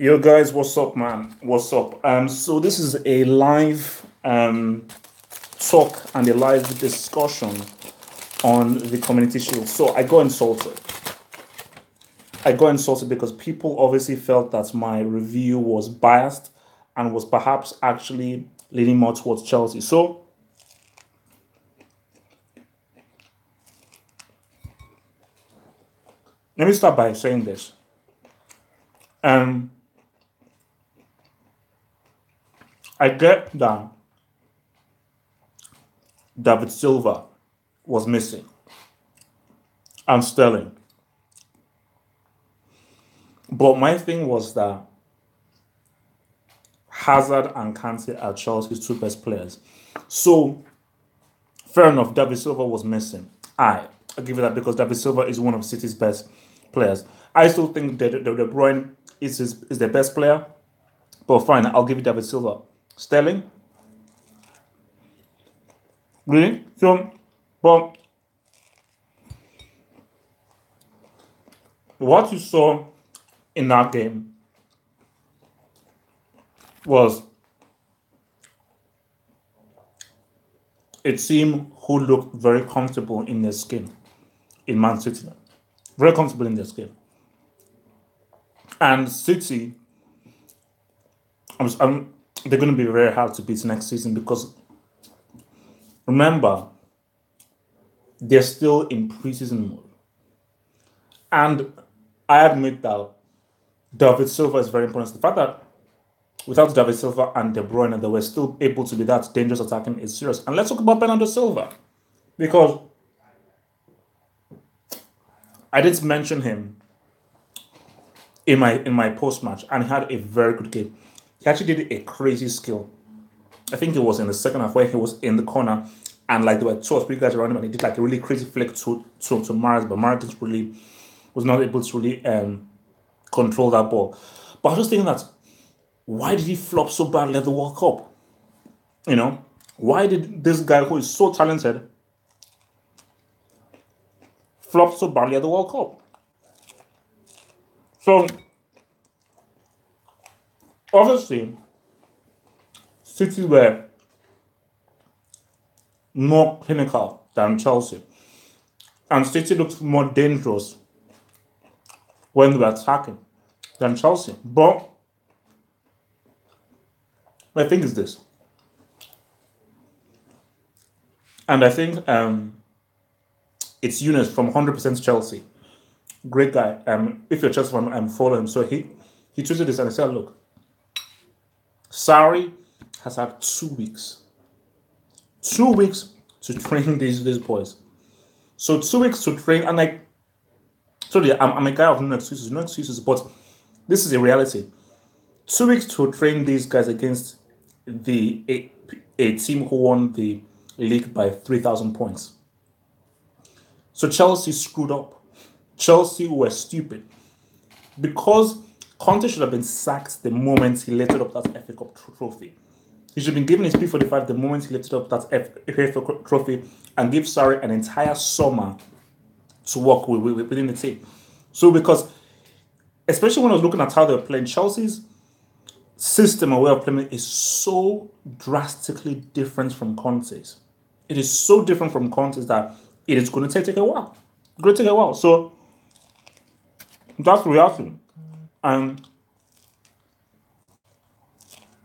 Yo guys, what's up, man? What's up? So this is a live talk and a live discussion on the community shield. So I got insulted. I got insulted because people obviously felt that my review was biased and was perhaps actually leaning more towards Chelsea. So let me start by saying this. I get that David Silva was missing and Sterling. But my thing was that Hazard and Kante are Chelsea's two best players. So, fair enough, David Silva was missing. I'll give it that because David Silva is one of City's best players. I still think that De Bruyne is their best player. But fine, I'll give you David Silva. Sterling? Really? So, but what you saw in that game was a team who looked very comfortable in their skin in Man City. Very comfortable in their skin. And City, they're going to be very hard to beat next season because remember, they're still in preseason mode. And I admit that David Silva is very important. The fact that without David Silva and De Bruyne, they were still able to be that dangerous attacking is serious. And let's talk about Bernardo Silva, because I didn't mention him in my post match, and he had a very good game. He actually did a crazy skill. I think it was in the second half where he was in the corner, and like there were two or three guys around him, and he did like a really crazy flick to Mahrez, but Mahrez was not able to really control that ball. But I was just thinking that why did he flop so badly at the World Cup? You know, why did this guy who is so talented flop so badly at the World Cup? So, obviously, City were more clinical than Chelsea. And City looked more dangerous when they were attacking than Chelsea. But my thing is this. And I think it's Eunice from 100% Chelsea. Great guy. If you're Chelsea fan, follow him. So he tweeted this and he said, look, Sarri has had 2 weeks. 2 weeks to train these boys. So 2 weeks to train, and like, sorry, I'm a guy of no excuses, but this is a reality. 2 weeks to train these guys against a team who won the league by 3,000 points. So Chelsea screwed up. Chelsea were stupid because Conte should have been sacked the moment he lifted up that FA Cup trophy. He should have been given his P45 the moment he lifted up that FA Cup trophy and give Sarri an entire summer to work within the team. So because, especially when I was looking at how they were playing, Chelsea's system and way of playing is so drastically different from Conte's. It is so different from Conte's that it is going to take a while. It's going to take a while. So that's the reality. And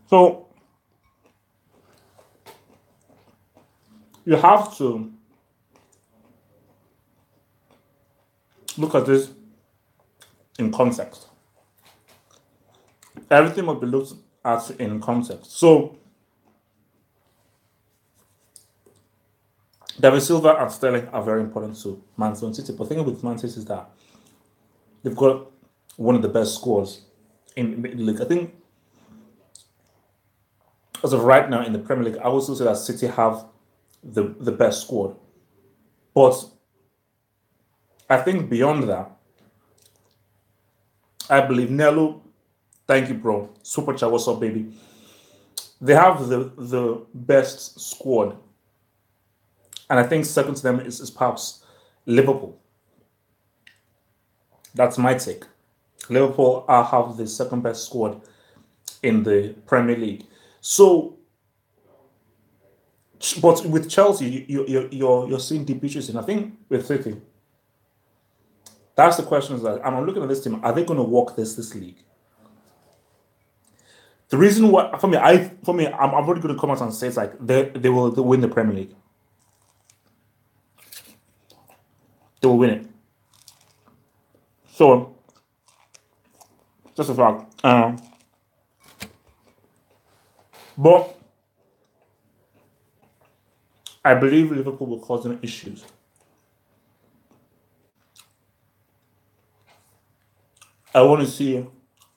so you have to look at this in context. Everything must be looked at in context. So David Silva and Sterling are very important to Man City. But the thing with Man City is that they've got one of the best squads in the league. I think as of right now in the Premier League, I would still say that City have the best squad. But I think beyond that, I believe Nello, thank you, bro. Super chat, what's up, baby? They have the best squad. And I think second to them is perhaps Liverpool. That's my take. Liverpool have the second best squad in the Premier League. So, but with Chelsea, you're seeing deep issues, and I think with City, that's the question. Is that I'm looking at this team. Are they going to walk this league? The reason why I'm already going to come out and say it's like they will win the Premier League. They will win it. So just a fact. But I believe Liverpool will cause them issues. I want to see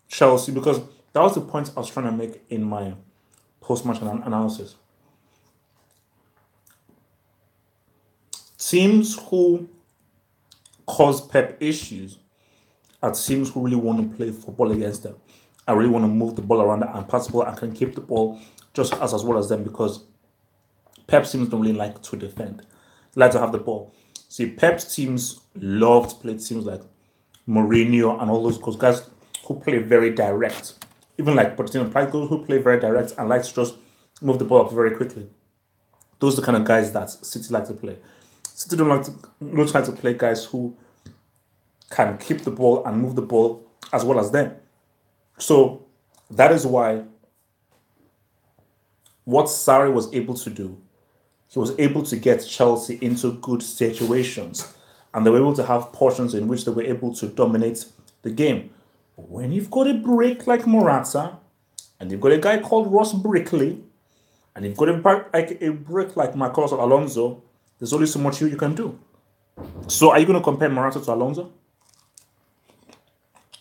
Chelsea because that was the point I was trying to make in my post-match analysis. Teams who cause Pep issues are teams who really want to play football against them. I really want to move the ball around and pass the ball and can keep the ball just as well as them because Pep teams don't really like to defend. They like to have the ball. See, Pep's teams love to play teams like Mourinho and all those guys who play very direct. Even like Pochettino, players who play very direct and like to just move the ball up very quickly. Those are the kind of guys that City like to play. City don't like to play guys who can keep the ball and move the ball as well as them. So that is why what Sarri was able to do, he was able to get Chelsea into good situations. And they were able to have portions in which they were able to dominate the game. But when you've got a break like Morata, and you've got a guy called Ross Brickley, and you've got a break like Marcos Alonso, there's only so much you can do. So are you going to compare Morata to Alonso?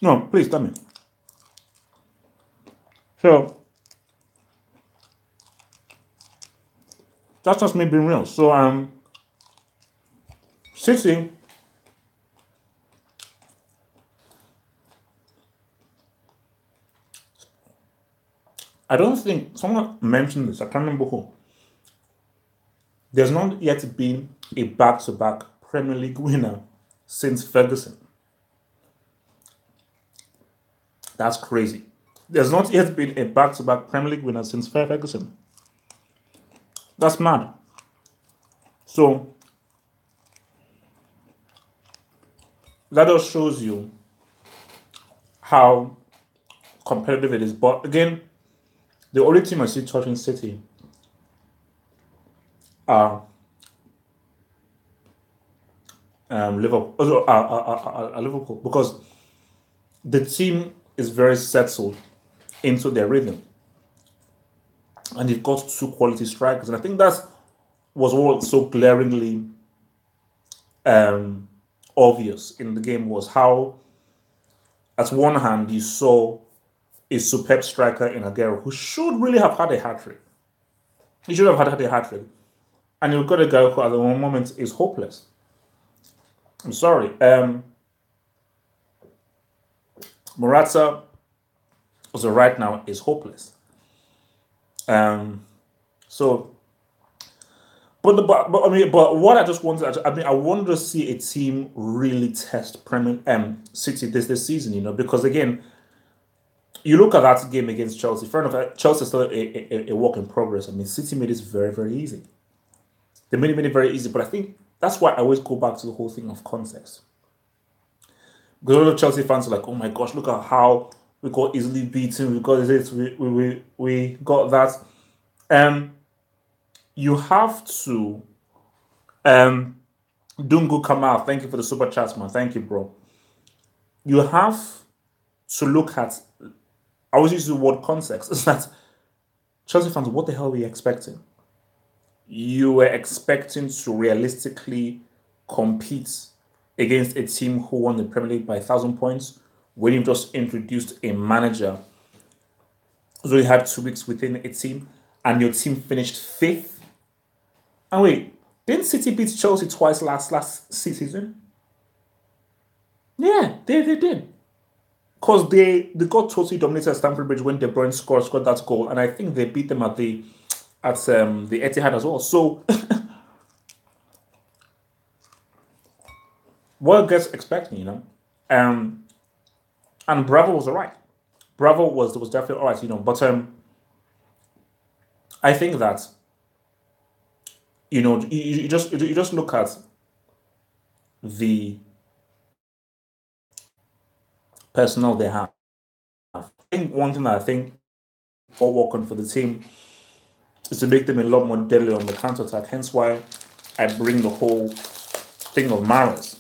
No, please tell me. So that's just me being real. So City, I don't think someone mentioned this. I can't remember who. There's not yet been a back-to-back Premier League winner since Ferguson. That's crazy. There's not yet been a back-to-back Premier League winner since Ferguson. That's mad. So that just shows you how competitive it is. But again, the only team I see touching City are Liverpool, Liverpool, because the team is very settled into their rhythm, and they've got two quality strikers, and I think that was what so glaringly obvious in the game was how, at one hand, you saw a superb striker in Aguero who should really have had a hat trick. He should have had a hat trick, and you've got a guy who at the moment is hopeless. I'm sorry. Morata, also right now, is hopeless. So, but what I just wanted, I wanted to see a team really test City this season, because again, you look at that game against Chelsea. Fair enough, Chelsea is still a work in progress. I mean, City made it very, very easy. They made it very easy, but I think that's why I always go back to the whole thing of context. Because a lot of Chelsea fans are like, "Oh my gosh, look at how we got easily beaten. We got this. We got that." You have to. Dungu Kamal, thank you for the super chats, man. Thank you, bro. You have to look at. I always use the word context. It's that Chelsea fans, what the hell were you expecting? You were expecting to realistically compete against a team who won the Premier League by 1,000 points when you just introduced a manager who had 2 weeks within a team and your team finished 5th. And wait, didn't City beat Chelsea twice last season? Yeah, they did. Because they got totally dominated at Stamford Bridge when De Bruyne scored that goal, and I think they beat them at the Etihad as well. So what gets expecting, And Bravo was alright. Bravo was definitely alright, But I think that you just look at the personnel they have. I think one thing that I think for working for the team is to make them a lot more deadly on the counter attack. Hence why I bring the whole thing of Mahrez,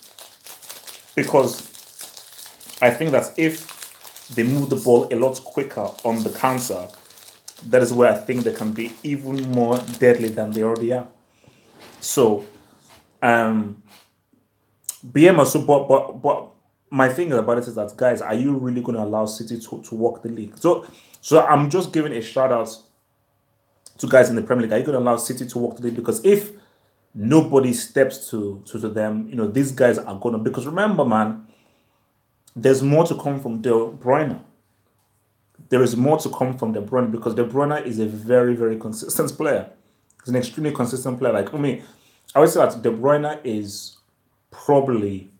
because I think that if they move the ball a lot quicker on the counter, that is where I think they can be even more deadly than they already are. So, BM also, but my thing about it is that, guys, are you really going to allow City to walk the league? So I'm just giving a shout out to guys in the Premier League. Are you going to allow City to walk the league? Because if nobody steps to them, these guys are going to. Because remember, man, there's more to come from De Bruyne. There is more to come from De Bruyne, because De Bruyne is a very, very consistent player. He's an extremely consistent player. Like, I would say that De Bruyne is probably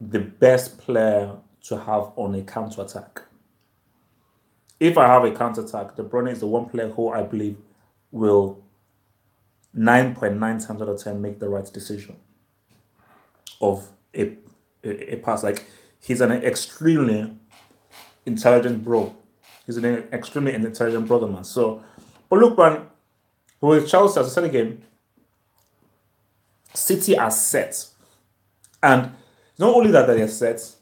the best player to have on a counter attack. If I have a counter attack, De Bruyne is the one player who I believe will 9.9 times out of 10 make the right decision of a pass. Like, he's an extremely intelligent bro. He's an extremely intelligent brother, man. So, but look, man, with Chelsea, as I said again, City are set. And not only that they are set,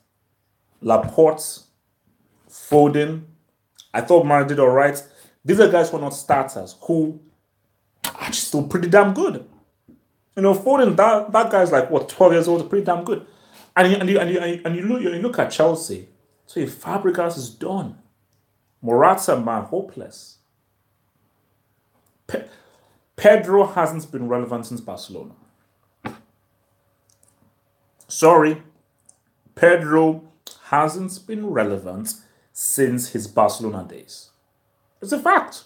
Laporte, Foden, I thought Man did all right. These are guys who are not starters, who are still pretty damn good. Foden, that guy's like, what, 12 years old, pretty damn good. And you look at Chelsea. So if Fabregas is done, Morata, man, hopeless. Pedro hasn't been relevant since Barcelona. Sorry, Pedro hasn't been relevant since his Barcelona days. It's a fact.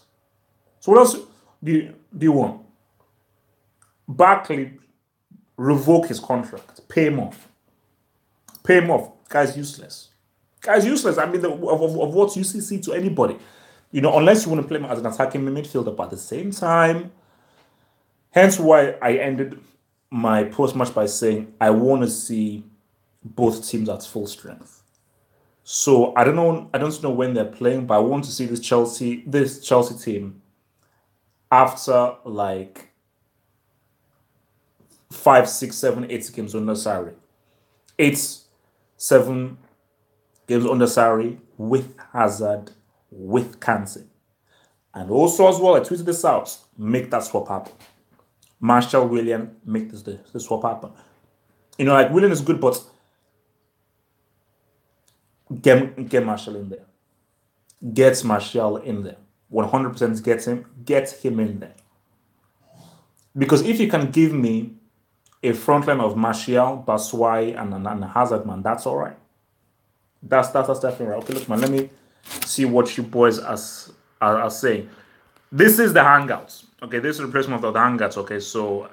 So what else do you want? Barkley, revoke his contract. Pay him off. Pay him off. Guy's useless. Guy's useless. I mean, of what you see to anybody. Unless you want to play him as an attacking midfielder, but at the same time, hence why I ended my post-match by saying I want to see both teams at full strength. So I don't know when they're playing, but I want to see this Chelsea team after like 5, 6, 7, 8 games under Sarri. 8, 7 games under Sarri with Hazard, with Kante. And also as well, I tweeted this out, make that swap happen. Martial, Willian, make this swap happen. Like, Willian is good, but get Martial in there. Get Martial in there. 100% get him in there. Because if you can give me a front line of Martial, Batshuayi, and Hazard, man, that's all right. That's definitely right. Okay, look, man, let me see what you boys are saying. This is the Hangouts. Okay, this is the replacement of the Hangouts. Okay, so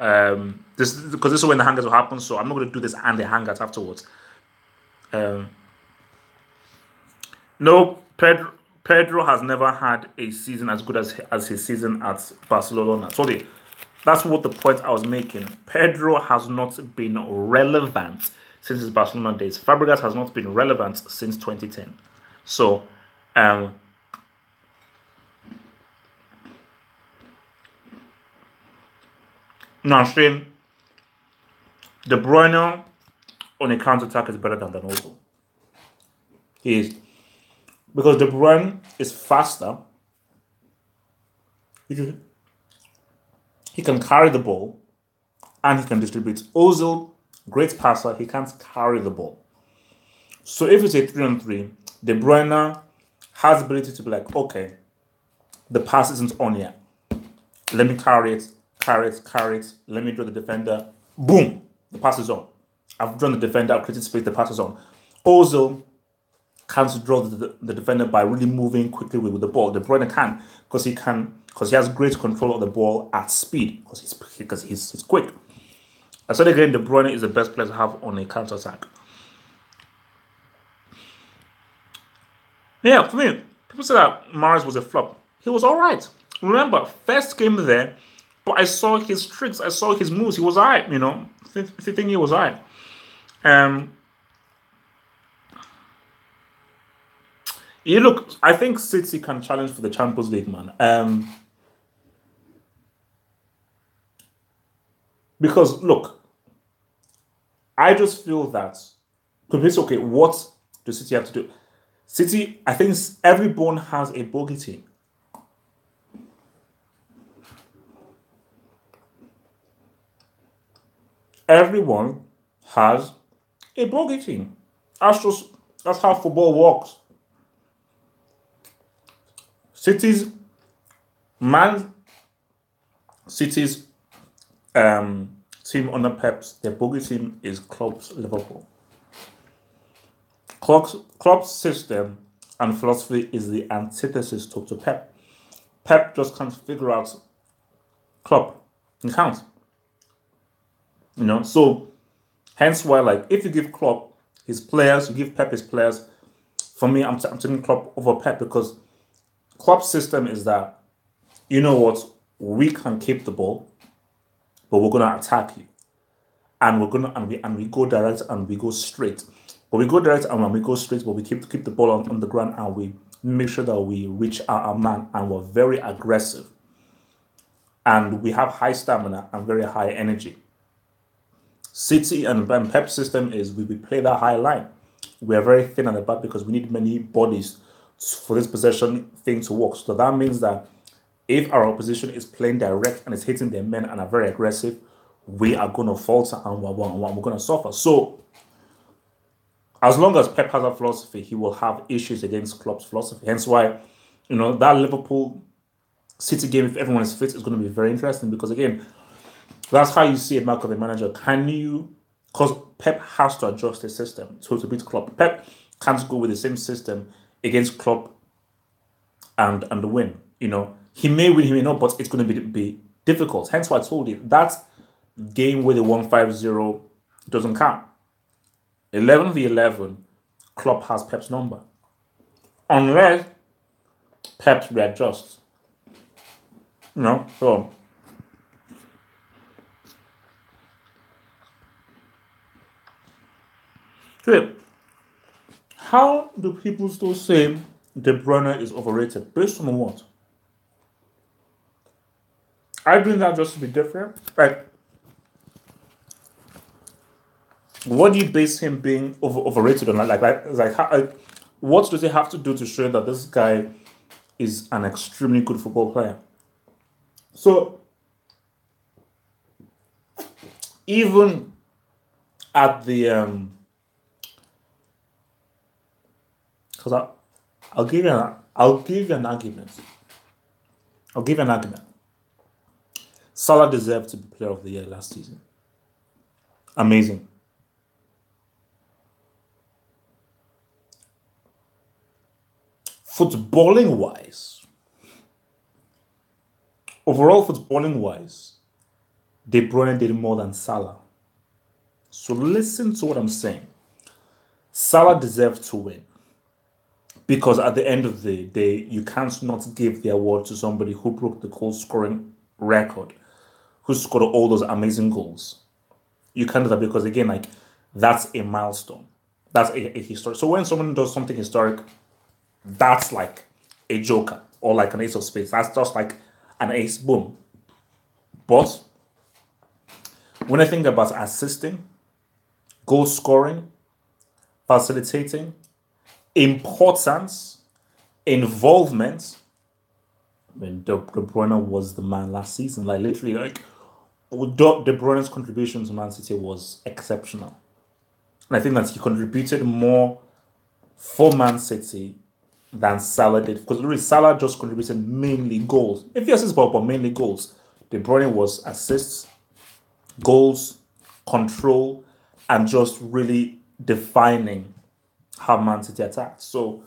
this is when the Hangouts will happen. So I'm not going to do this and the Hangouts afterwards. No, Pedro has never had a season as good as his season at Barcelona. Sorry, that's what the point I was making. Pedro has not been relevant since his Barcelona days. Fabregas has not been relevant since 2010. So, now I'm saying De Bruyne on a counter-attack is better than Ozil. He is. Because De Bruyne is faster. He can carry the ball and he can distribute. Ozil, great passer, he can't carry the ball. So if it's a 3-on-3, De Bruyne has the ability to be like, okay, the pass isn't on yet. Let me carry it. Let me draw the defender. Boom, the pass is on. I've drawn the defender, I've created space, the pass is on. Ozil can't draw the defender by really moving quickly with the ball. De Bruyne can, because he has great control of the ball at speed, because he's quick. I said again, De Bruyne is the best player to have on a counter attack. Yeah, for me, people say that Maris was a flop. He was all right. Remember, first game there, but I saw his tricks, I saw his moves. He was all right, you know. I think he was all right. Um, you look, I think City can challenge for the Champions League, man. Because look, I just feel that because it's okay. What does City have to do? City, I think everyone has a bogey team. Everyone has a bogey team. That's how football works. City's man, City's team under Pep's their bogey team is Klopp's Liverpool. Klopp's system and philosophy is the antithesis to Pep. Pep just can't figure out Klopp. He can't. You know, so hence why, like, if you give Klopp his players, you give Pep his players. For me, I'm taking Klopp over Pep because Klopp's system is that, you know what, we can keep the ball, but we're gonna attack you, and we go direct and we go straight. But we go direct and we go straight, but we keep the ball on the ground and we make sure that we reach our man and we're very aggressive and we have high stamina and very high energy. City and Pep system is we play that high line. We are very thin at the back because we need many bodies for this possession thing to work. So that means that if our opposition is playing direct and is hitting their men and are very aggressive, we are going to falter and we're going to suffer. So as long as Pep has a philosophy, he will have issues against Klopp's philosophy. Hence why, you know, that Liverpool City game, if everyone is fit, is going to be very interesting because, again, that's how you see a mark of a manager. Can you, because Pep has to adjust his system to beat Klopp. Pep can't go with the same system against Klopp and win. You know, he may win, he may not, but it's going to be difficult. Hence why I told you that game where they won 5-0 doesn't count. 11v11, Klopp has Pep's number. Unless Pep readjusts. You know, so. Okay. How do people still say De Bruyne is overrated? Based on what? I bring that just to be different. Like, what do you base him being overrated on? What does he have to do to show that this guy is an extremely good football player? So, even at the because I'll give you an argument. I'll give you an argument. Salah deserved to be player of the year last season. Amazing. Footballing wise, overall footballing wise, De Bruyne did more than Salah. So listen to what I'm saying. Salah deserved to win. Because at the end of the day, you can't not give the award to somebody who broke the goal scoring record, who scored all those amazing goals. You can't do that because, again, like, that's a milestone. That's a historic. So when someone does something historic, that's like a joker or like an ace of spades. That's just like an ace, boom. But when I think about assisting, goal scoring, facilitating, importance, involvement, I mean, De Bruyne was the man last season. Like, literally, like, De Bruyne's contribution to Man City was exceptional. And I think that he contributed more for Man City than Salah did. Because really, Salah just contributed mainly goals. If he assists, but mainly goals. De Bruyne was assists, goals, control, and just really defining how Man City attacked. So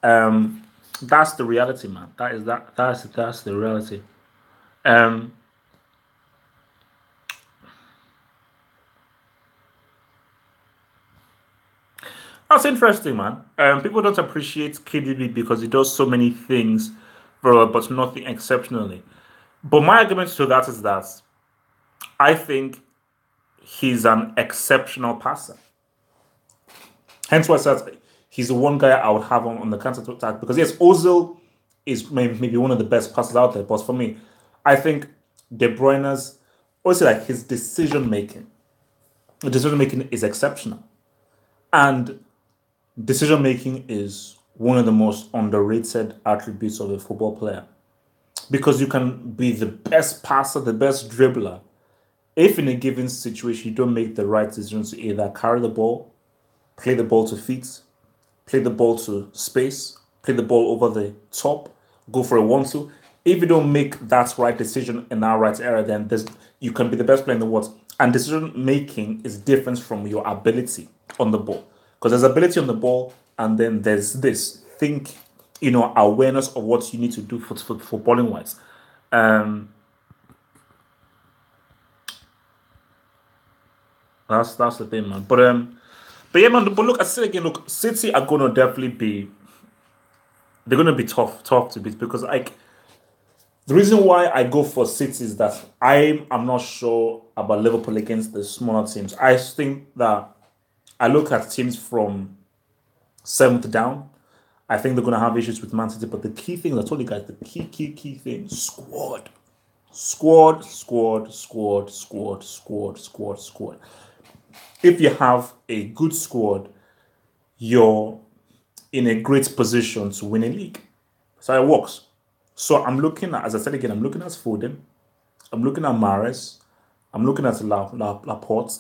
that's the reality, man. That's the reality. Um That's interesting, man. People don't appreciate KDB because he does so many things, but nothing exceptionally. But my argument to that is that I think he's an exceptional passer. Hence why I said he's the one guy I would have on the counter attack because yes, Ozil is maybe one of the best passers out there. But for me, I think De Bruyne's also like his decision making is exceptional, and decision making is one of the most underrated attributes of a football player because you can be the best passer, the best dribbler. If in a given situation you don't make the right decisions to either carry the ball, play the ball to feet, play the ball to space, play the ball over the top, go for a 1-2. If you don't make that right decision in that right area, then you can be the best player in the world. And decision making is different from your ability on the ball. Because there's ability on the ball, and then there's awareness of what you need to do for balling wise. That's the thing, man. But yeah, man. But look, I said again, look, City are gonna definitely they're gonna be tough to beat because like the reason why I go for City is that I'm not sure about Liverpool against the smaller teams. I think that I look at teams from seventh down. I think they're gonna have issues with Man City, but the key thing, I told you guys, the key thing, squad. Squad, squad, squad, squad, squad, squad, squad. If you have a good squad, you're in a great position to win a league. So it works. So I'm looking at, as I said again, I'm looking at Foden, I'm looking at Mahrez, I'm looking at Laporte,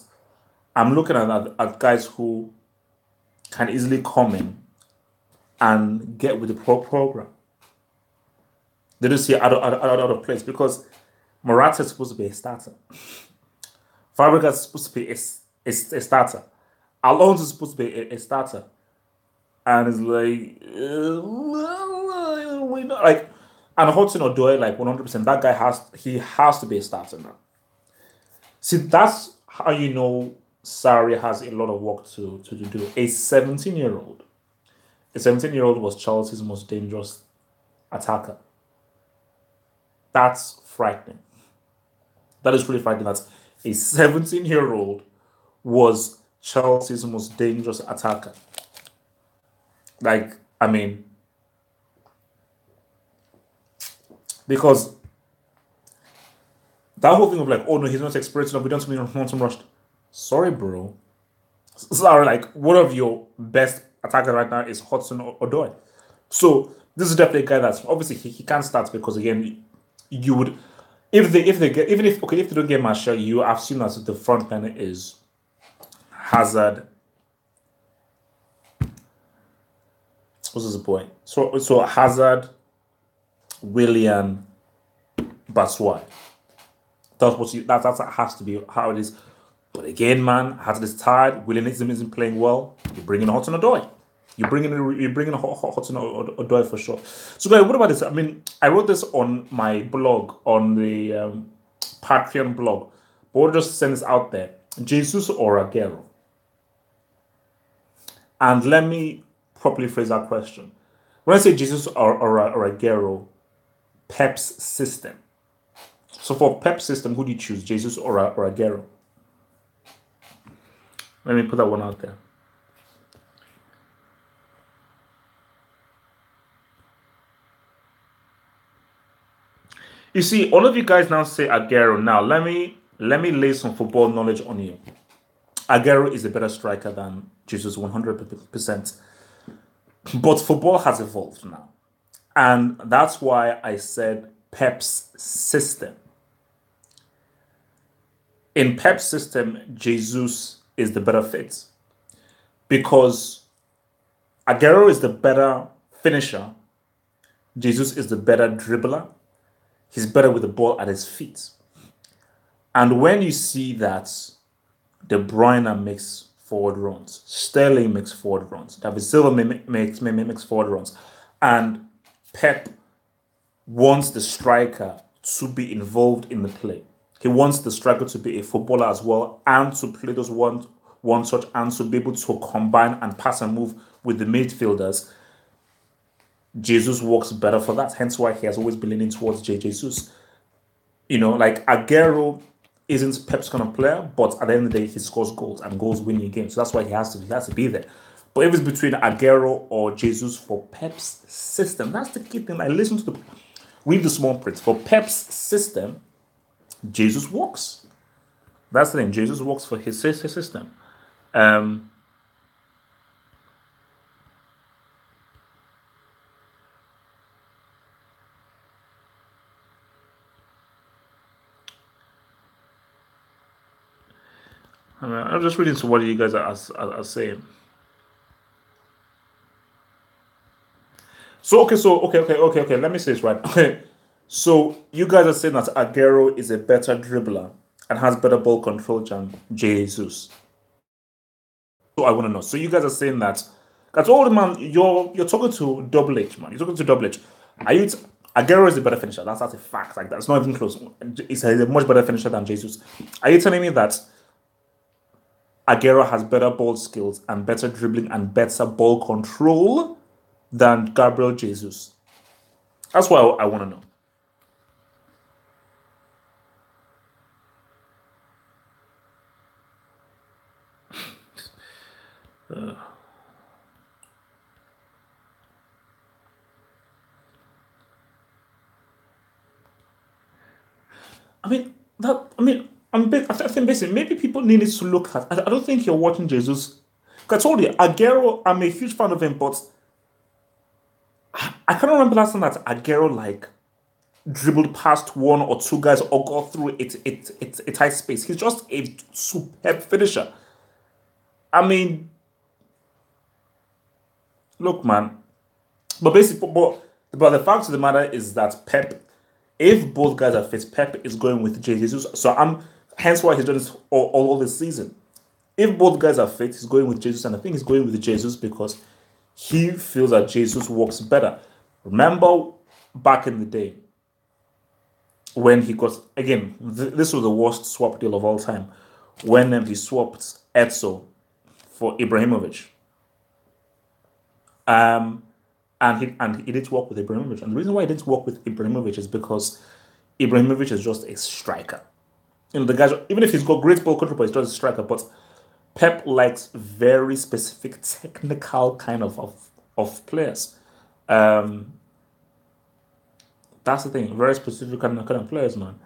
I'm looking at guys who can easily come in and get with the program. They don't see out of place because Morata is supposed to be a starter. Fabregas is supposed to be a starter. Alonso is supposed to be a starter. And it's like, and Hudson-Odoi, like 100%, that guy has to be a starter now. See, that's how you know Sarri has a lot of work to do. A 17-year-old was Chelsea's most dangerous attacker. That's frightening. That is really frightening. That a 17-year-old was Chelsea's most dangerous attacker. Like, I mean, because that whole thing of like, oh no, he's not experienced enough, we don't want him rushed. Sorry, bro. Sorry, like, one of your best attackers right now is Hudson-Odoi. So this is definitely a guy that's obviously he can't start because again, you would if they don't get Martial, you have seen that the front line is Hazard. What's his point? So Hazard, Willian, Batshuayi. That has to be how it is. But again, man, Hazard is tired. Willian isn't playing well. You're bringing Hudson-Odoi. You're bringing Hudson-Odoi for sure. So, guys, what about this? I mean, I wrote this on my blog, on the Patreon blog. But we'll just send this out there. Jesus or Aguero? And let me properly phrase that question. When I say Jesus or Aguero, Pep's system. So for Pep's system, who do you choose, Jesus or Aguero? Let me put that one out there. You see, all of you guys now say Aguero. Now, let me lay some football knowledge on you. Aguero is a better striker than Jesus, 100%. But football has evolved now. And that's why I said Pep's system. In Pep's system, Jesus is the better fit. Because Aguero is the better finisher. Jesus is the better dribbler. He's better with the ball at his feet. And when you see that De Bruyne makes forward runs, Sterling makes forward runs, David Silva makes forward runs, and Pep wants the striker to be involved in the play. He wants the striker to be a footballer as well and to play those 1-2 one touch and to be able to combine and pass and move with the midfielders, Jesus works better for that. Hence why he has always been leaning towards Jesus. Like Aguero isn't Pep's kind of player, but at the end of the day, he scores goals and goals win you games. So that's why he has to be there. But if it's between Aguero or Jesus for Pep's system, that's the key thing. I listen to read the small print. For Pep's system, Jesus works. That's the thing. Jesus works for his system. I'm just reading to what you guys are saying. So okay. Let me say this right. Okay, so you guys are saying that Aguero is a better dribbler and has better ball control than Jesus. So I want to know. So you guys are saying that's all the man. You're talking to Double H, man. You're talking to Double H. Are you? Aguero is a better finisher. That's a fact. Like that's not even close. He's a much better finisher than Jesus. Are you telling me that Aguero has better ball skills and better dribbling and better ball control than Gabriel Jesus? That's what I want to know. I think basically maybe people needed to look at. I don't think you're watching Jesus. I told you, Aguero. I'm a huge fan of him, but I can't remember last time that Aguero like dribbled past one or two guys or got through a tight space. He's just a superb finisher. I mean, look, man. But basically, but the fact of the matter is that Pep, if both guys are fit, Pep is going with Jesus. So hence why he's done this all this season. If both guys are fit, he's going with Jesus, and I think he's going with Jesus because he feels that Jesus works better. Remember back in the day when he got again, this was the worst swap deal of all time when he swapped Edzo for Ibrahimovic. And he didn't work with Ibrahimovic. And the reason why he didn't work with Ibrahimovic is because Ibrahimovic is just a striker. The guys, even if he's got great ball control, he's just a striker. But Pep likes very specific technical kind of players. That's the thing, very specific kind of players, man.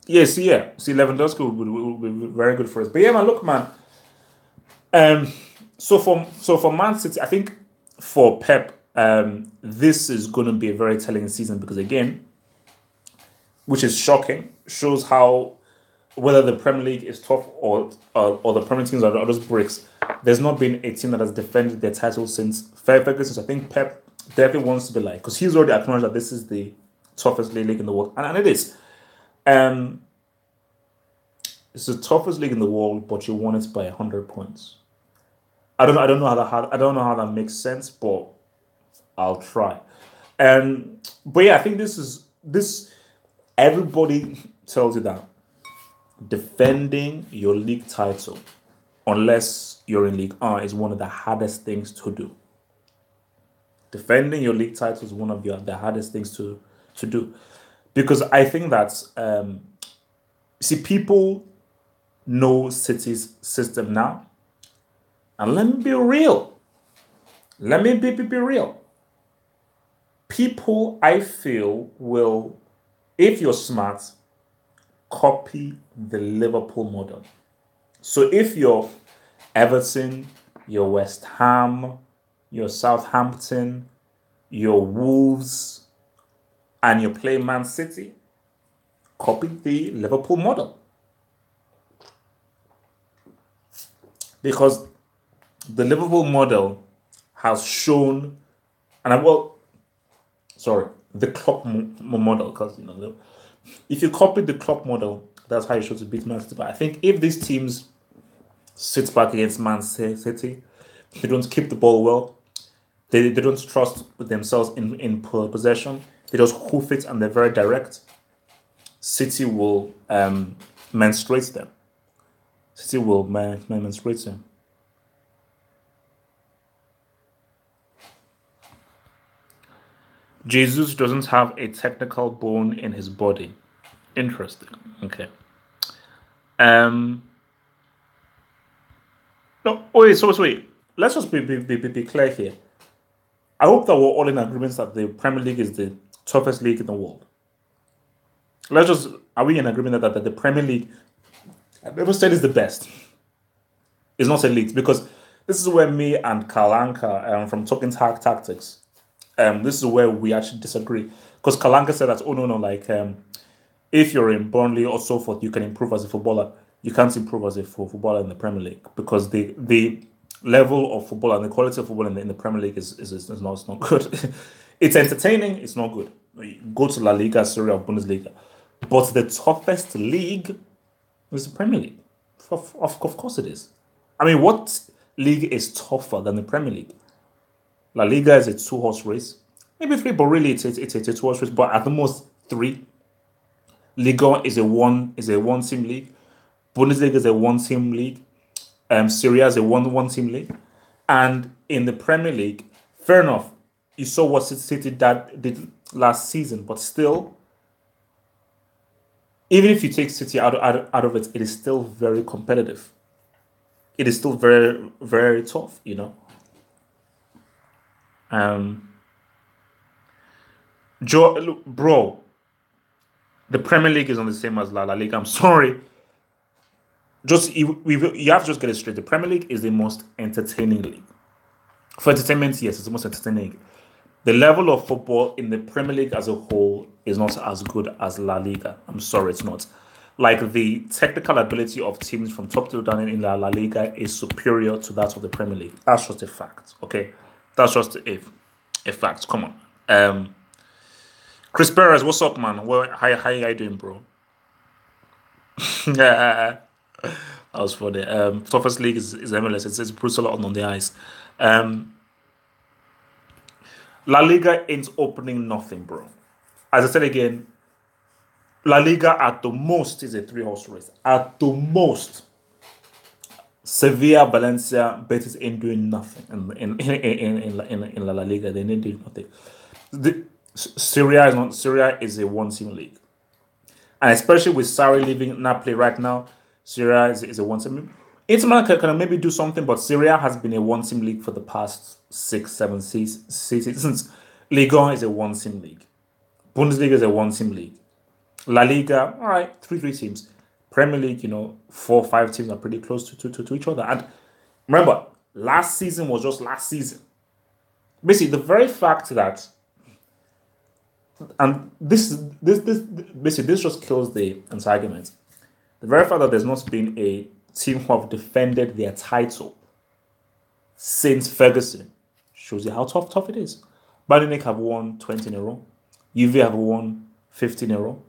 Yes, yeah. See, Lewandowski would be very good for us. But yeah, man, look, man. Um, so for Man City, I think for Pep, this is going to be a very telling season because again, which is shocking, shows how whether the Premier League is tough or the Premier teams are just bricks. There's not been a team that has defended their title since Ferguson. So I think Pep definitely wants to be like because he's already acknowledged that this is the toughest league in the world, and it is. Um, it's the toughest league in the world, but you won it by 100 points. I don't know how that makes sense, but I'll try. But yeah, I think this. Everybody tells you that defending your league title, unless you're in League R, is one of the hardest things to do. Defending your league title is one of the hardest things to do, because I think that see people know City's system now, and let me be real. Let me be real. People, I feel, will, if you're smart, copy the Liverpool model. So if you're Everton, you're West Ham, you're Southampton, you're Wolves, and you play Man City, copy the Liverpool model. Because the Liverpool model has shown, and the Klopp model, because if you copy the Klopp model, that's how you should beat Man City. But I think if these teams sit back against Man City, they don't keep the ball well, they don't trust themselves in possession, they just hoof it and they're very direct. City will menstruate them. City will menstruate them. Jesus doesn't have a technical bone in his body. Interesting. Okay. No, wait, so wait. Let's just be clear here. I hope that we're all in agreement that the Premier League is the toughest league in the world. Are we in agreement that the Premier League, I've never said is the best. It's not elite because this is where me and Kalanka from Talking Tactics, this is where we actually disagree. Because Kalanka said that, oh no, like if you're in Burnley or so forth, you can improve as a footballer. You can't improve as a footballer in the Premier League because the level of football and the quality of football in the Premier League is not good. It's entertaining, it's not good. Go to La Liga, Serie A, Bundesliga. But the toughest league is the Premier League. Of course it is. I mean, what league is tougher than the Premier League? La Liga is a two-horse race. Maybe three, but really it's a two-horse race. But at the most, three. Liga is a one-team league. Bundesliga is a one-team league. Serie A is a one-team league. And in the Premier League, fair enough, you saw what City did last season, but still, even if you take City out of it, it is still very competitive. It is still very, very tough, you know. Look, bro, the Premier League is on the same as La Liga. I'm sorry. You have to just get it straight. The Premier League is the most entertaining league. For entertainment, yes, it's the most entertaining league. The level of football in the Premier League as a whole is not as good as La Liga. I'm sorry, it's not. Like the technical ability of teams from top to down in La Liga is superior to that of the Premier League. That's just a fact. Okay, that's just a fact. Come on. Chris Perez, what's up, man? How you doing, bro? Yeah, that was funny. Toughest league is MLS. It's brutal on the ice. La Liga ain't opening nothing, bro. As I said again, La Liga at the most is a three-horse race. At the most, Sevilla, Valencia, Betis ain't doing nothing in La Liga. They ain't doing nothing. Syria is a one-team league, and especially with Sarri leaving Napoli right now, Syria is a one-team. Inter Milan can maybe do something, but Syria has been a one-team league for the past 6-7 seasons. Liga is a one-team league. Bundesliga is a one-team league. La Liga, all right, three teams. Premier League, 4-5 teams are pretty close to each other. And remember, last season was just last season. Basically, the very fact that, and this just kills the argument. The very fact that there's not been a team who have defended their title since Ferguson shows you how tough it is. Bayern Munich have won 20 in a row. Juve have won 15 in a row.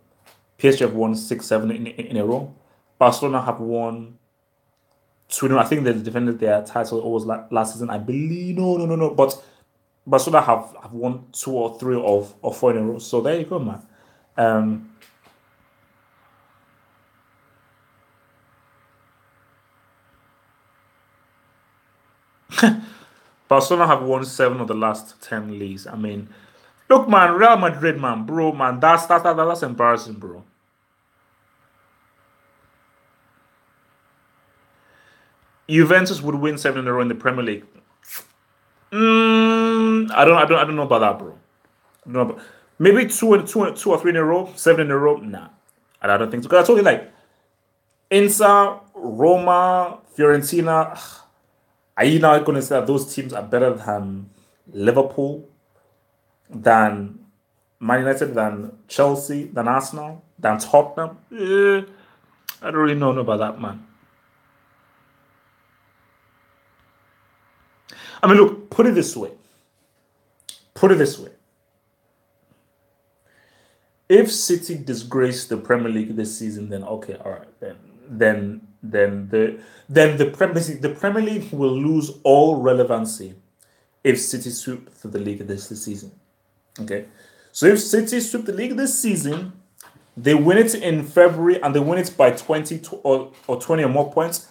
PSG have won 6-7 in a row. Barcelona have won 2 in a row. I think they defended their title always last season. I believe no. But Barcelona have won 2 or 3 or 4 in a row. So there you go, man. Barcelona have won 7 of the last 10 leagues. I mean, look, man, Real Madrid, man, bro, man, that's embarrassing, bro. Juventus would win 7 in a row in the Premier League. I don't know about that, bro. I don't know maybe 2 or 3 in a row, 7 in a row. Nah, I don't think so. Because I told you, like, Inter, Roma, Fiorentina. Are you now going to say that those teams are better than Liverpool, than Man United, than Chelsea, than Arsenal, than Tottenham? I don't really know about that, man. I mean, look, put it this way. If City disgrace the Premier League this season, then okay, all right, then the Premier League will lose all relevancy if City sweep through the league this season. Okay, so if City sweep the league this season, they win it in February and they win it by 20 or 20 or more points,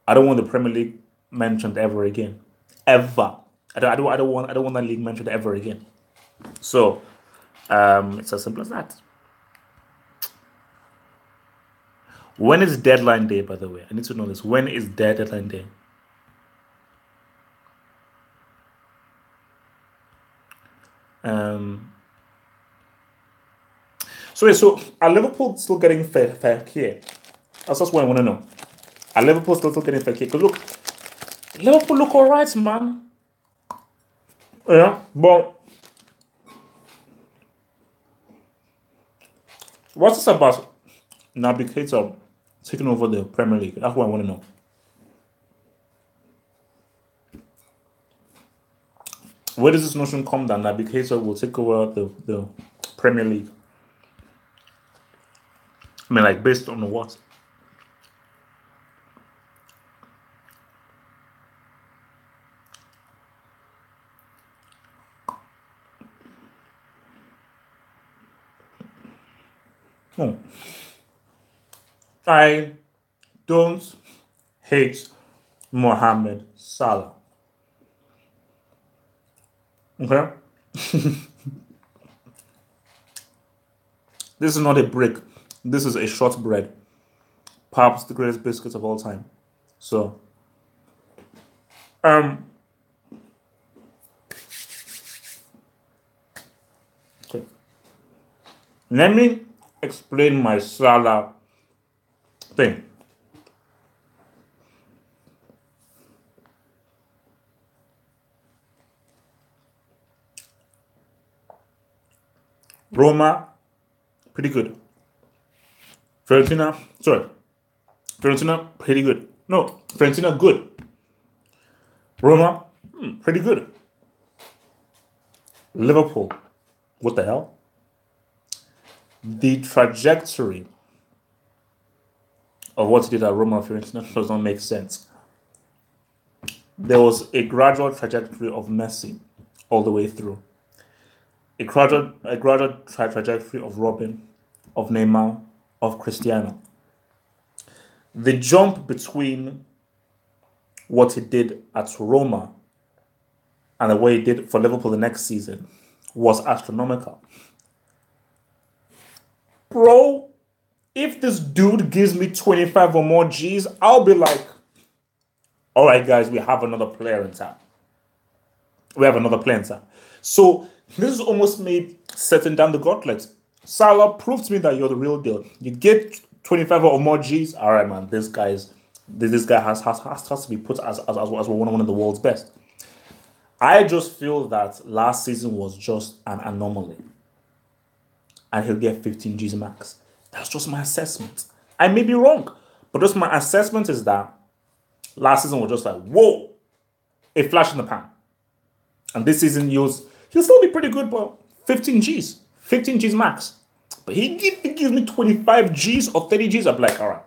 I don't want the Premier League mentioned ever again. Ever. I don't want that league mentioned ever again. So it's as simple as that. When is deadline day, by the way? I need to know this. When is deadline day? So are Liverpool still getting fair care? That's just what I want to know. Are Liverpool still getting fair care? Because look, Liverpool look alright, man. Yeah, but what's this about Naby Keita taking over the Premier League? That's what I want to know. Where does this notion come that Naby Keita will take over the Premier League? I mean, like, based on what? I don't hate Mohamed Salah. Okay? This is not a brick. This is a shortbread. Perhaps the greatest biscuit of all time. So, okay. Let me explain my Salah thing. Roma, pretty good. Fiorentina, pretty good. No, Fiorentina, good. Roma, pretty good. Liverpool, what the hell? The trajectory of what he did at Roma and Fiorentina does not make sense. There was a gradual trajectory of Messi all the way through. A gradual trajectory of Robin, of Neymar, of Cristiano. The jump between what he did at Roma and the way he did for Liverpool the next season was astronomical. Bro, if this dude gives me 25 or more G's, I'll be like, all right, guys, we have another player in town. So this is almost me setting down the gauntlet. Salah, prove to me that you're the real deal. You get 25 or more G's. All right, man. This guy has to be put as one of the world's best. I just feel that last season was just an anomaly, and he'll get 15 G's max. That's just my assessment. I may be wrong, but just my assessment is that last season was just like, whoa, a flash in the pan. And this season he'll still be pretty good, but 15 G's max. But he gives me 25 G's or 30 G's. I'm like, all right.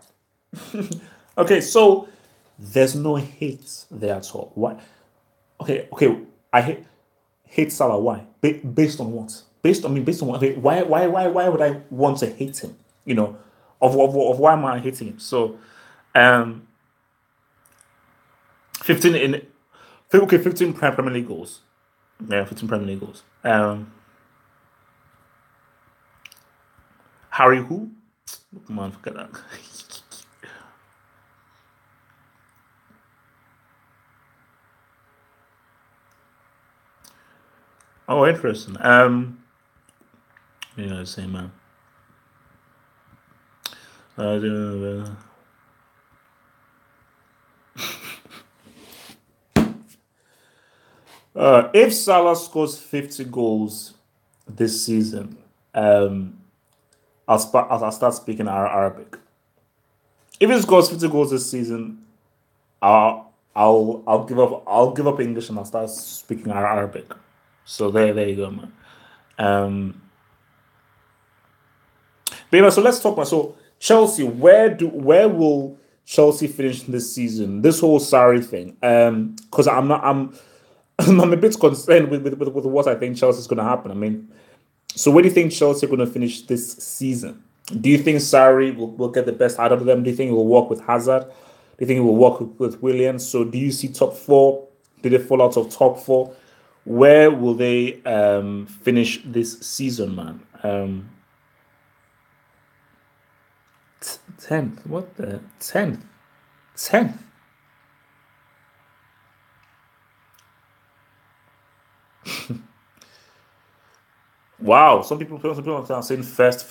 Okay, so there's no hate there at all. Why? Okay, I hate Salah. Why? Based on what? Based on what? Okay, why would I want to hate him? You know, of why am I hating him? So, 15 Premier League goals. Yeah, 15 Premier League goals. Harry who? Come on, forget that. Oh, interesting. Yeah, same man. If Salah scores 50 goals this season, I'll start speaking Arabic. If he scores 50 goals this season, I'll give up English and I'll start speaking Arabic. So there you go, man. But anyway, so let's talk about Chelsea. Where will Chelsea finish this season? This whole Sarri thing. Because I'm a bit concerned with what I think Chelsea is going to happen. I mean, so where do you think Chelsea are going to finish this season? Do you think Sarri will get the best out of them? Do you think it will work with Hazard? Do you think it will work with Williams? So do you see top four? Do they fall out of top four? Where will they finish this season, man? 10th. What the 10th? 10th. Wow. Some people are saying first,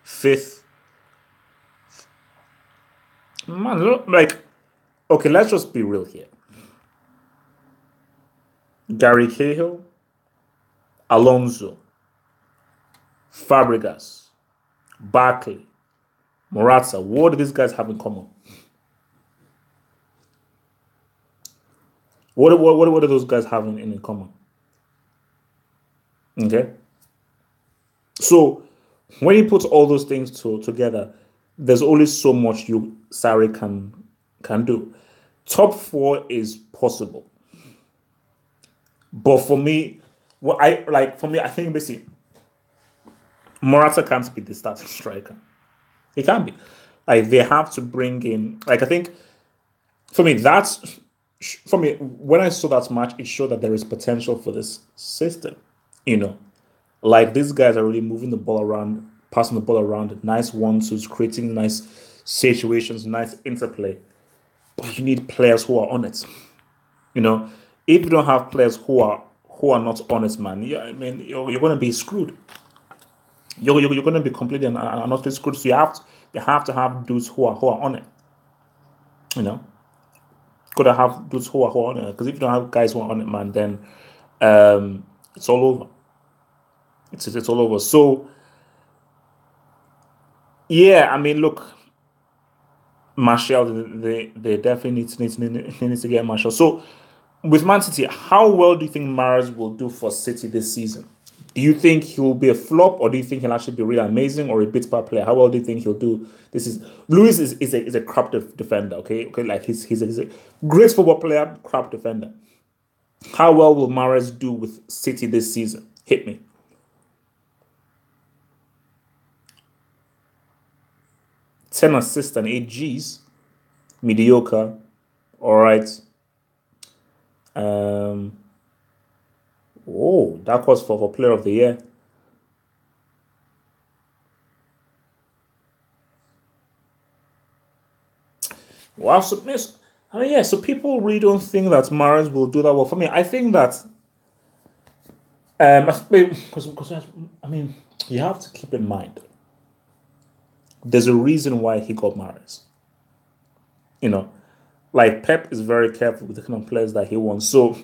fifth. Man, look, like, okay, let's just be real here. Gary Cahill, Alonso, Fabregas, Barkley, Morata. What do these guys have in common? What do those guys have in common? Okay. So when you put all those things together, there's only so much you Sarri can do. Top four is possible. But for me, I think basically Morata can't be the starting striker. He can't be. Like they have to bring in. Like I think for me, when I saw that match, it showed that there is potential for this system. You know, like these guys are really moving the ball around, passing the ball around, nice one-twos, creating nice situations, nice interplay. But you need players who are on it. You know, if you don't have players who are not honest, man, yeah, I mean, you're going to be screwed. You're going to be completely and utterly screwed. So you have to have dudes who are on it. You know, got to have dudes who are on it. Because if you don't have guys who are on it, man, then it's all over. It's all over. So yeah, I mean, look, Martial, they definitely need to get Martial. So with Man City, how well do you think Mahrez will do for City this season? Do you think he will be a flop, or do you think he'll actually be really amazing, or a bit per player? How well do you think he'll do? This is Luis is a crap defender. Okay, like he's a great football player, crap defender. How well will Mahrez do with City this season? Hit me. 10 assists and 8 Gs. Mediocre. All right. Um. Oh, that was for player of the year. Wow. So, yes, I mean, yeah. So people really don't think that Mahrez will do that well. For me, I think that because I mean, you have to keep in mind there's a reason why he got Mahrez. You know, like Pep is very careful with the kind of players that he wants. So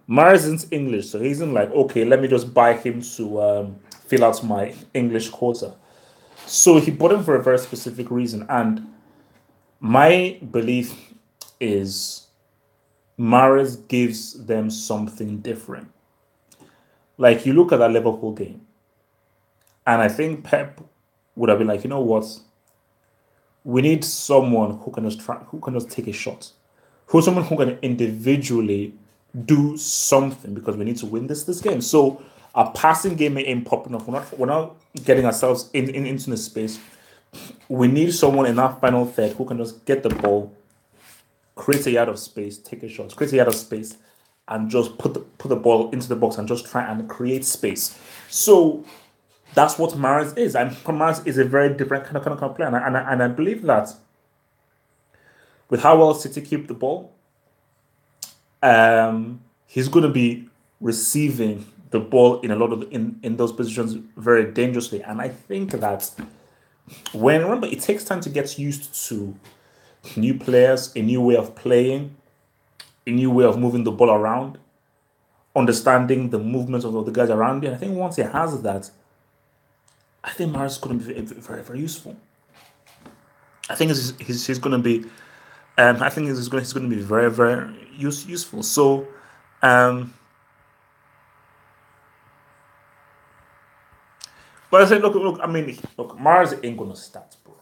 Mahrez isn't English, so he isn't like, okay, let me just buy him to fill out my English quota. So he bought him for a very specific reason. And my belief is Mahrez gives them something different. Like you look at that Liverpool game, and I think Pep would have been like, you know what? We need someone who can just try, who can just take a shot, who's someone who can individually do something because we need to win this game. So our passing game ain't popping off. We're not getting ourselves into the space. We need someone in that final third who can just get the ball, create a yard of space, take a shot, create a yard of space, and just put the ball into the box and just try and create space. So that's what Mahrez is. And Mahrez is a very different kind of player. And I believe that with how well City keep the ball, he's going to be receiving the ball in a lot of in those positions very dangerously. And I think that remember, it takes time to get used to new players, a new way of playing, a new way of moving the ball around, understanding the movements of the guys around you. I think once he has that, I think Mahrez is going to be very, very useful. I think he's going to be. I think he's going to be very, very useful. So, but I said, look. I mean, look, Mahrez ain't going to start, bro.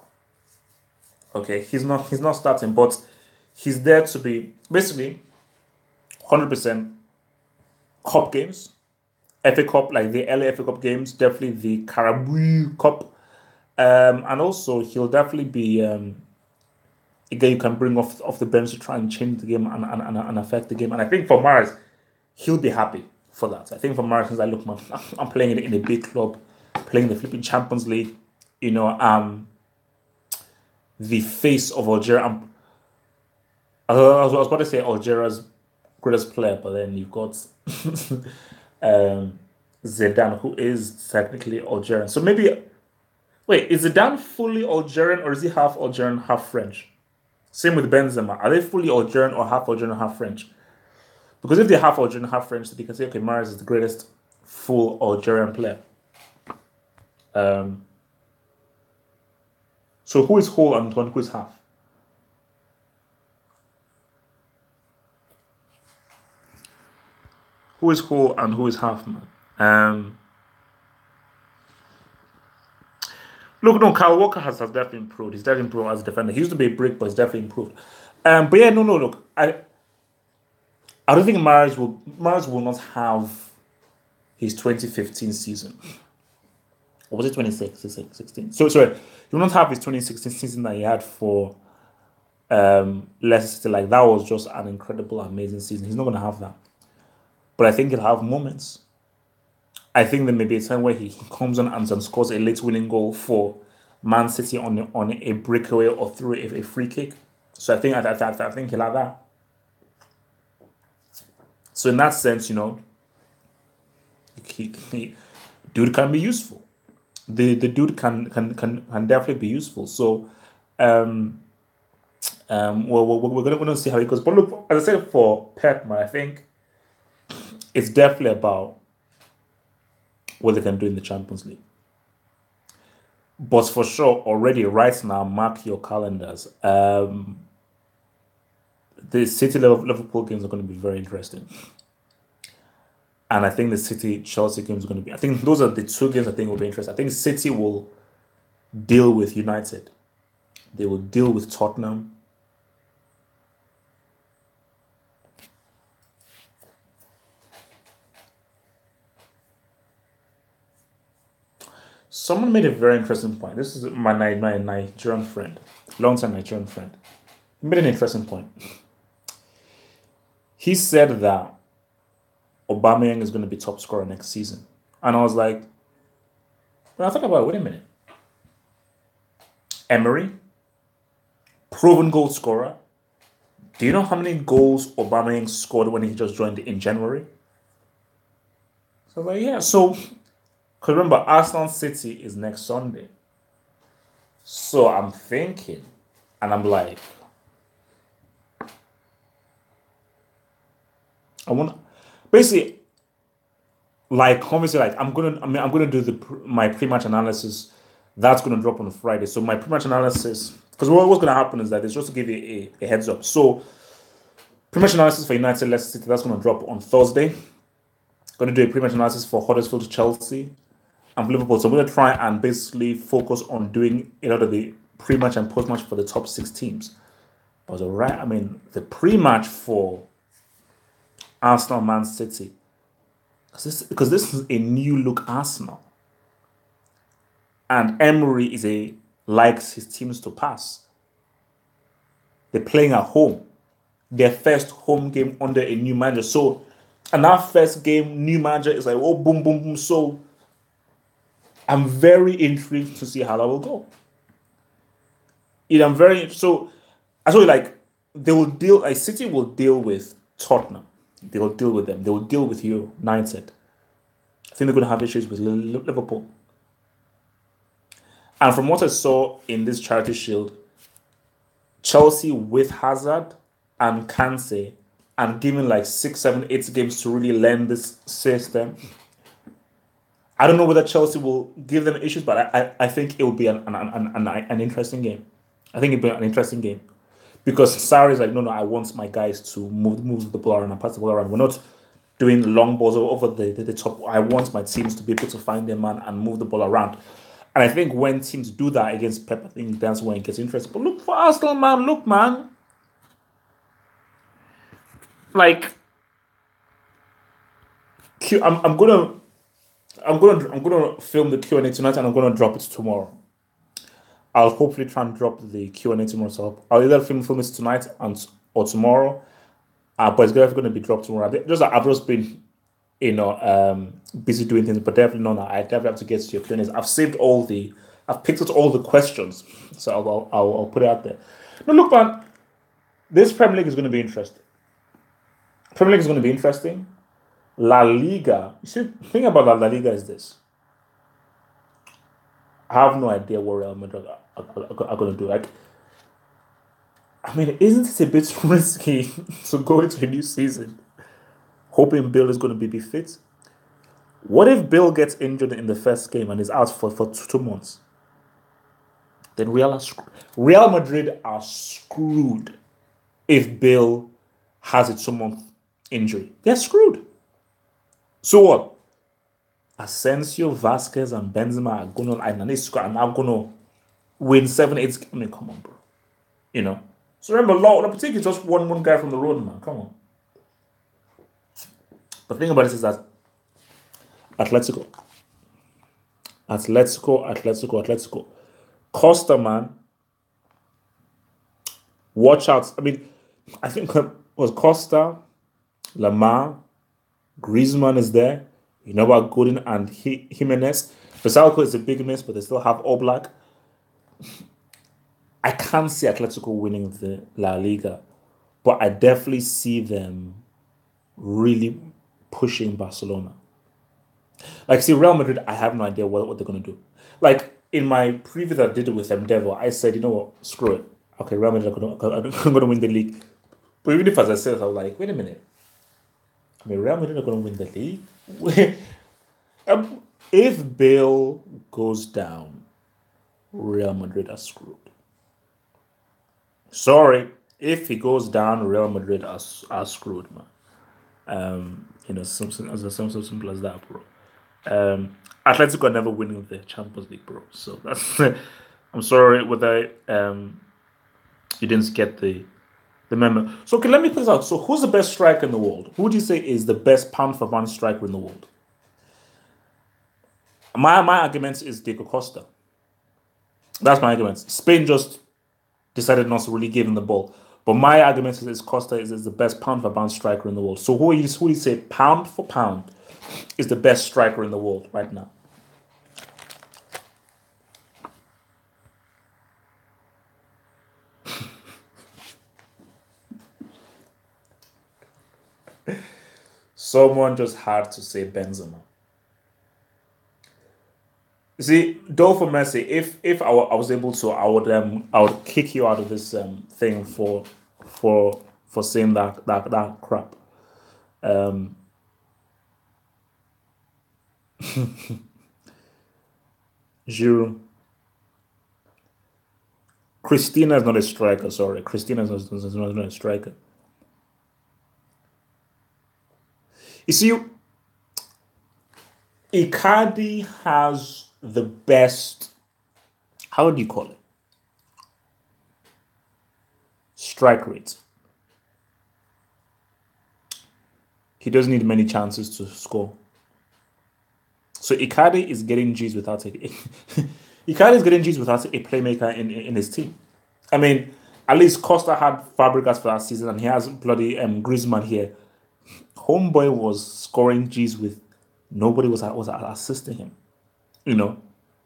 Okay, he's not starting, but he's there to be basically 100% cup games, FA Cup, like the LA FA Cup games, definitely the Carabao Cup And also he'll definitely be a guy you can bring off the bench to try and change the game and affect the game. And I think for Mars, he'll be happy for that. I think for Mars, he's like, look, man, I'm playing in a big club, playing the flipping Champions League. You know, the face of Algeria. I was about to say Algeria's greatest player, but then you've got um, Zidane, who is technically Algerian. So maybe, wait, is Zidane fully Algerian or is he half Algerian, half French? Same with Benzema. Are they fully Algerian or half Algerian, half French? Because if they're half Algerian, half French, they can say, okay, Mahrez is the greatest full Algerian player. Um, so who is whole and who is half? Who is whole and who is half, man? Look, no, Kyle Walker has definitely improved. He's definitely improved as a defender. He used to be a brick, but he's definitely improved. But yeah, no, no, look, I don't think Mahrez will not have his 2015 season. Or was it 2016? So sorry, he will not have his 2016 season that he had for Leicester City. Like that was just an incredible, amazing season. He's not going to have that. But I think he'll have moments. I think there may be a time where he comes on and scores a late winning goal for Man City on a breakaway or through a free kick. So I think he'll have that. So in that sense, dude can be useful. The dude can definitely be useful. So um we're gonna see how it goes. But look, as I said for Pep, man, I think it's definitely about what they can do in the Champions League. But for sure, already right now, mark your calendars. The City Liverpool games are going to be very interesting. And I think the City Chelsea game is going to be. I think those are the two games I think will be interesting. I think City will deal with United. They will deal with Tottenham. Someone made a very interesting point. This is my Nigerian friend, long-time Nigerian friend. He made an interesting point. He said that Aubameyang is going to be top scorer next season. And I was like, when I thought about it, wait a minute. Emery, proven goal scorer. Do you know how many goals Aubameyang scored when he just joined in January? So I was like, yeah. So, because remember, Arsenal City is next Sunday. So I'm thinking, and I'm like, I want basically like obviously like I'm gonna do my pre-match analysis. That's gonna drop on Friday. So my pre-match analysis, because what's gonna happen is that it's just to give you a heads up. So pre-match analysis for United Leicester City, that's gonna drop on Thursday. Gonna do a pre-match analysis for Huddersfield to Chelsea and for Liverpool. So I'm gonna try and basically focus on doing a lot of the pre-match and post-match for the top six teams. But alright, I mean the pre-match for Arsenal Man City. Because this is a new look Arsenal. And Emery likes his teams to pass. They're playing at home. Their first home game under a new manager. So and that first game, new manager is like, oh boom, boom, boom. So I'm very intrigued to see how that will go. I'm very so I told you like they will deal like City will deal with Tottenham. They will deal with them. They will deal with United. I think they're going to have issues with Liverpool. And from what I saw in this Charity Shield, Chelsea with Hazard and Kante and given like 6, 7, 8 games to really learn this system. I don't know whether Chelsea will give them issues, but I think it will be an interesting game. I think it'll be an interesting game. Because Sarri is like, no, I want my guys to move the ball around and pass the ball around. We're not doing long balls over the top. I want my teams to be able to find their man and move the ball around. And I think when teams do that against Pep, I think that's when it gets interesting. But look for Arsenal, man. Look, man. Like, I'm gonna film the Q&A tonight, and I'm gonna drop it tomorrow. I'll hopefully try and drop the Q&A tomorrow. So I'll either film it tonight or tomorrow. But it's definitely going to be dropped tomorrow. I've just been busy doing things, but definitely no. I definitely have to get to your Q&As. I've picked out all the questions, so I'll put it out there. No, look, man, this Premier League is going to be interesting. Premier League is going to be interesting. La Liga. You see, the thing about La Liga is this. I have no idea what Real Madrid are going to do. Like, I mean, isn't it a bit risky to go into a new season hoping Bill is going to be fit? What if Bill gets injured in the first game and is out for 2 months? Then Real Madrid are screwed if Bill has a 2-month injury. They're screwed. So what? Asensio, Vasquez, and Benzema are going to win 7-8. I mean, come on, bro. You know. So remember, Lopetegui is just one guy from the road, man. Come on. The thing about it is that Atletico. Costa, man. Watch out. I mean, I think it was Costa, Lamar, Griezmann is there. You know about Godin and Jimenez. Vesalco is a big miss, but they still have Oblak. I can't see Atletico winning the La Liga, but I definitely see them really pushing Barcelona. Like, see, Real Madrid, I have no idea what they're going to do. Like, in my preview that I did it with Endeavor, I said, you know what, screw it. Okay, Real Madrid are going to win the league. But even if, as I said, I was like, wait a minute. I mean, Real Madrid are going to win the league? If Bale goes down, Real Madrid are screwed. Sorry, if he goes down, Real Madrid are screwed, man. Something as simple as that, bro. Atletico are never winning the Champions League, bro. So that's I'm sorry whether you didn't get the memo. So okay, let me put this out. So who's the best striker in the world? Who would you say is the best pound for pound striker in the world? My argument is Diego Costa. That's my argument. Spain just decided not to really give him the ball. But my argument is Costa is the best pound for pound striker in the world. So who do you say pound for pound is the best striker in the world right now? Someone just had to say Benzema. See, though for Messi, if I was able to, I would kick you out of this thing for saying that crap. Giroud. Christina is not a striker. Sorry, Christina is not a striker. You see, Icardi has the best. How do you call it? Strike rate. He doesn't need many chances to score. So Icardi is getting G's without a Icardi is getting G's without a playmaker in his team. I mean, at least Costa had Fabregas for that season, and he has bloody Griezmann here. Homeboy was scoring G's with nobody was assisting him. You know,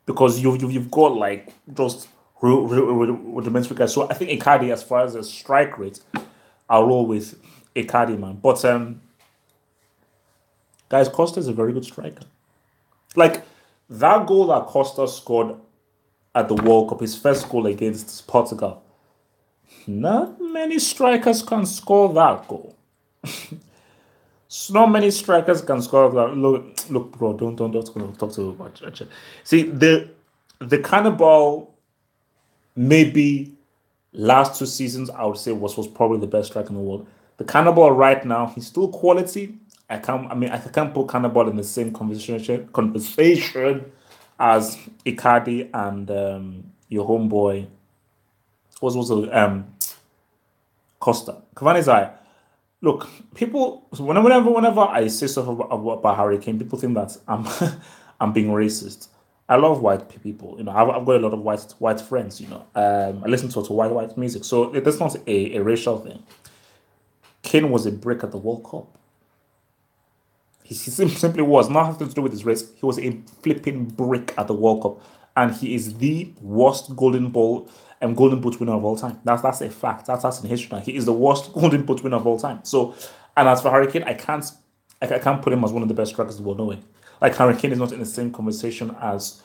because you've got like just rudimentary guys. So I think Icardi, as far as the strike rate, I'll roll with Icardi, man. But guys, Costa is a very good striker. Like, that goal that Costa scored at the World Cup, his first goal against Portugal, not many strikers can score that goal. Not many strikers can score that. Look, bro, don't talk to me about it. See, the Cannibal, maybe last 2 seasons, I would say was probably the best striker in the world. The Cannibal right now, he's still quality. I can't put Cannibal in the same conversation as Icardi and your homeboy. What's Costa. Cavani's eye. Look, people. Whenever I say stuff about Harry Kane, people think that I'm I'm being racist. I love white people. I've got a lot of white friends. I listen to white music, so that's not a racial thing. Kane was a brick at the World Cup. He simply was nothing to do with his race. He was a flipping brick at the World Cup, and he is the worst Golden Ball and Golden Boot winner of all time. That's a fact. That's in history now. He is the worst Golden Boot winner of all time. So, and as for Harry Kane, I can't put him as one of the best strikers in the world. No way. Like Harry Kane is not in the same conversation as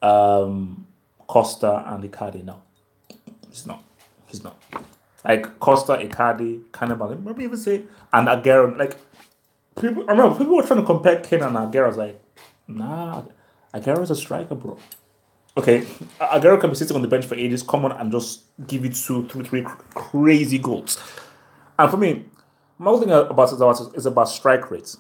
Costa and Icardi. No, he's not. He's not. Like Costa, Icardi, Cannibal, maybe even say and Aguero. Like I remember people were trying to compare Kane and Aguero. I was like, nah, Aguero's a striker, bro. Okay, Aguero can be sitting on the bench for ages, come on and just give you two, three crazy goals. And for me, my whole thing about strike rates.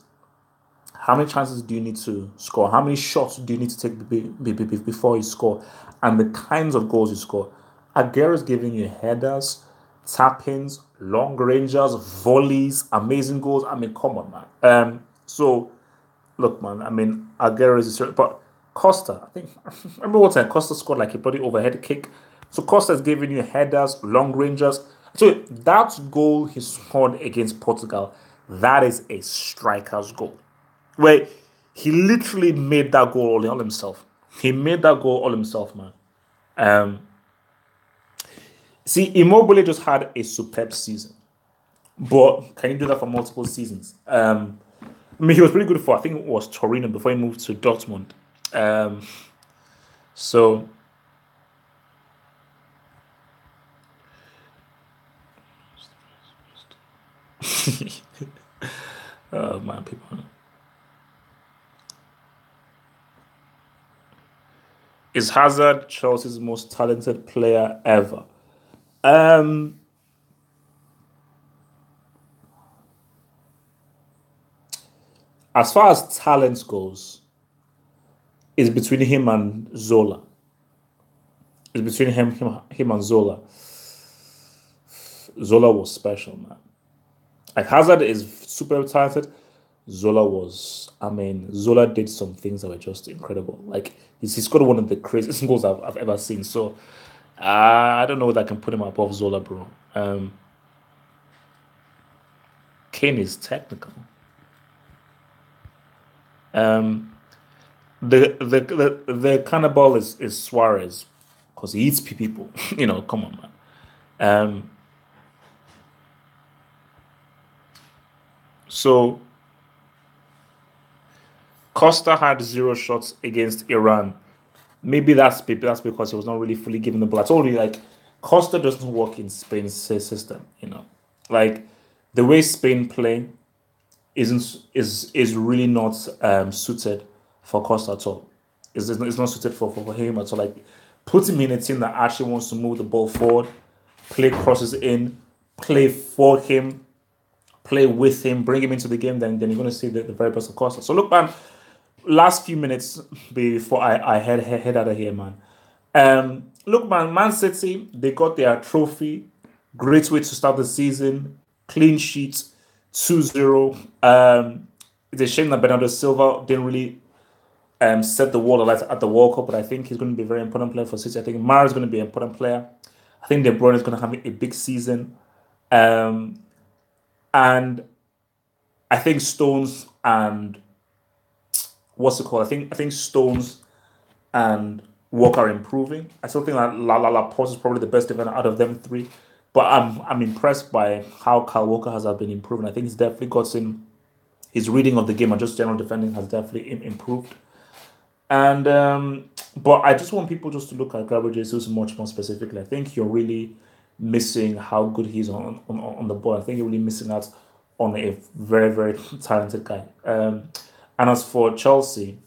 How many chances do you need to score? How many shots do you need to take before you score? And the kinds of goals you score. Aguero is giving you headers, tap-ins, long rangers, volleys, amazing goals. I mean, come on, man. So look, man. I mean, Aguero is a certain, but Costa. I think I remember one time Costa scored like a bloody overhead kick. So Costa is giving you headers, long rangers. So that goal he scored against Portugal, that is a striker's goal where he literally made that goal all himself. He made that goal all himself, man. Um, See, Immobile just had a superb season, but can you do that for multiple seasons? I mean, he was pretty good for I think it was Torino before he moved to Dortmund. Um, so oh man, people. Is Hazard Chelsea's most talented player ever? Um, as far as talent goes, it's between him and Zola. It's between him and Zola. Zola was special, man. Like Hazard is super talented. Zola did some things that were just incredible. Like he's got one of the craziest goals I've ever seen. So I don't know that I can put him above Zola, bro. Kane is technical. Um, the cannibal is Suarez because he eats people. Come on, man. Um, so Costa had zero shots against Iran. Maybe that's because he was not really fully given the ball. I told you, like Costa doesn't work in Spain's system. Like the way Spain play is really not suited for Costa at all. It's not suited for him at all. Like put him in a team that actually wants to move the ball forward, play crosses in, play for him, play with him, bring him into the game. Then you're going to see the very best of Costa. So look, man. Last few minutes before I head out of here, man. Look, Man City, they got their trophy. Great way to start the season. Clean sheet, 2-0. It's a shame that Bernardo Silva didn't really set the world alight at the World Cup, but I think he's going to be a very important player for City. I think Mara is going to be an important player. I think De Bruyne is going to have a big season. Um, and I think Stones and what's it called? I think Stones and Walker are improving. I still think that Laporte is probably the best defender out of them three. But I'm impressed by how Kyle Walker has been improving. I think he's definitely gotten his reading of the game and just general defending has definitely improved. And but I just want people just to look at Gabriel Jesus much more specifically. I think you're really missing how good he's on the ball. I think you're really missing out on a very very talented guy. And as for Chelsea,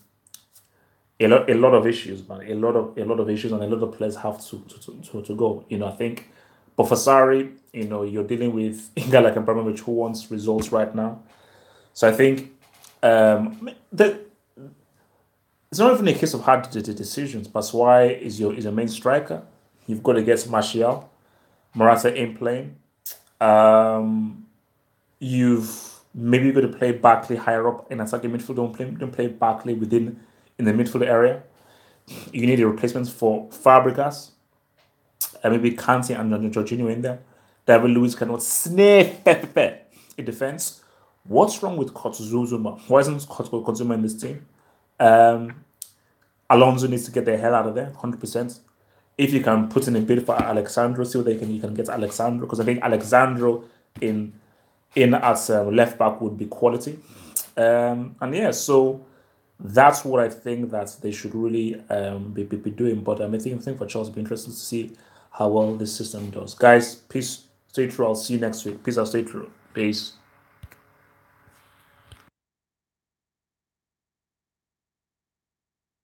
a lot of issues, man. A lot of issues, and a lot of players have to go. I think, but for Sarri, you're dealing with a guy like Abramovich who wants results right now. So I think that it's not even a case of hard decisions. Baswai is your main striker. You've got to get Martial, Morata ain't playing. Um, you've maybe got to play Barkley higher up in attacking midfield. Don't play Barkley in the midfield area. You need a replacement for Fabregas, and maybe Kante and Jorginho in there. David Luiz cannot sniff in defense. What's wrong with Kotzuma? Why isn't Kotzuma in this team? Um, Alonso needs to get the hell out of there, 100%. If you can put in a bid for Alexandro, see what you can get Alexandro, because I think Alexandro in at left back would be quality. And yeah, so that's what I think that they should really be doing. But I think for Chelsea, it'll be interesting to see how well this system does. Guys, peace. Stay true. I'll see you next week. Peace. I'll stay true. Peace.